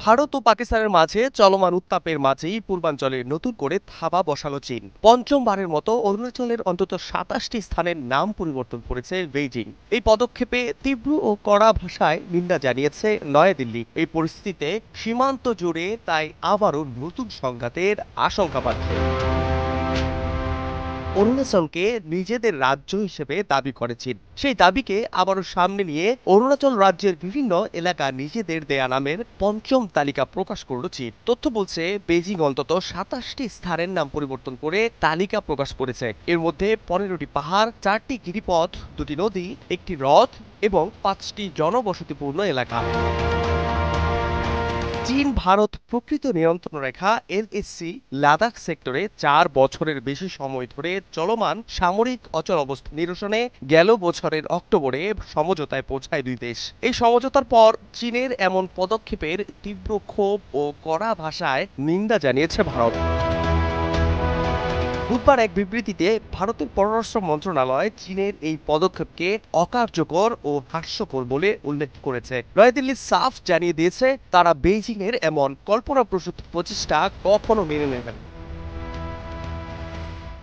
ভারত ও পাকিস্তানের মাঝে চলমান উত্তাপের মাঝেই পূর্বাঞ্চলে নতুন করে থাবা বসালো চীন। পঞ্চমবারের মতো অরুণাচলের অন্তত 27টি স্থানের নাম পরিবর্তন করেছে বেইজিং। এই পদক্ষেপে তীব্র ও কড়া ভাষায় নিন্দা জানিয়েছে নয়াদিল্লি। এই পরিস্থিতিতে সীমান্ত জুড়ে তাই আবারও নতুন সংঘাতের আশঙ্কা বাড়ছে। অরুণাচলকে নিজেদের রাজ্য হিসেবে দাবি করে চীন। সেই দাবিকে আবারও সামনে নিয়ে অরুণাচল রাজ্যের বিভিন্ন এলাকা নিজেদের দেয়া নামের পঞ্চম তালিকা প্রকাশ করল চীন। তথ্য বলছে বেজিং অন্তত 27টি স্থানের নাম পরিবর্তন করে তালিকা প্রকাশ করেছে। এর মধ্যে 15টি পাহাড়, 4টি গিরিপথ, 2টি নদী, একটি হ্রদ এবং 5টি জনবসতিপূর্ণ এলাকা। চীন ভারত প্রকৃত নিয়ন্ত্রণ রেখা এলএসসি লাদাখ সেক্টরে 4 বছরের বেশি সময় ধরে চলমান সামরিক অচলাবস্থা নিরসনে গেল বছরের অক্টোবরে সমঝোতায় পৌঁছায় দুই দেশ। এই সমঝোতার পর চীনের এমন পদক্ষেপের তীব্র ক্ষোভ ও কড়া ভাষায় নিন্দা জানিয়েছে ভারত। বুধবার এক বিবৃতিতে ভারতের পররাষ্ট্র মন্ত্রণালয় চীনের এই পদক্ষেপকে অকার্যকর ও হাস্যকর বলে উল্লেখ করেছে। নয়াদিল্লি সাফ জানিয়ে দিয়েছে তারা বেইজিং এর এমন কল্পনাপ্রসূত প্রচেষ্টা কখনো মেনে নেবেন না।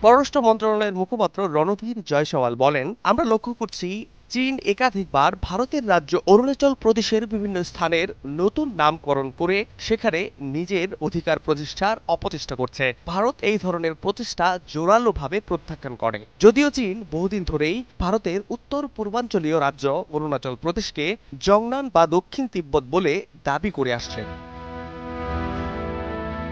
পররাষ্ট্র মন্ত্রণালয়ের মুখপাত্র রণধীর জয়সওয়াল বলেন, আমরা লক্ষ্য করছি চীন একাধিকবার ভারতের রাজ্য অরুণাচল প্রদেশের বিভিন্ন স্থানের নতুন নামকরণ করে সেখানে নিজের অধিকার প্রতিষ্ঠার অপচেষ্টা করছে। ভারত এই ধরনের প্রচেষ্টা জোরালোভাবে প্রত্যাখ্যান করে। যদিও চীন বহুদিন ধরেই ভারতের উত্তর পূর্বাঞ্চলীয় রাজ্য অরুণাচল প্রদেশকে জংনান বা দক্ষিণ তিব্বত বলে দাবি করে আসছে।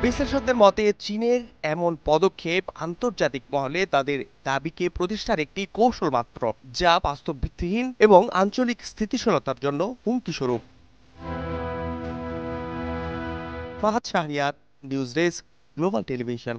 বিশ্লেষকদের মতে চীনের এমন পদক্ষেপ আন্তর্জাতিক মহলে তাদের দাবিকে প্রতিষ্ঠার একটি কৌশল মাত্র, যা বাস্তব ভিত্তিহীন এবং আঞ্চলিক স্থিতিশীলতার জন্য হুমকি স্বরূপ। Fahad Shahriar, news desk, global television.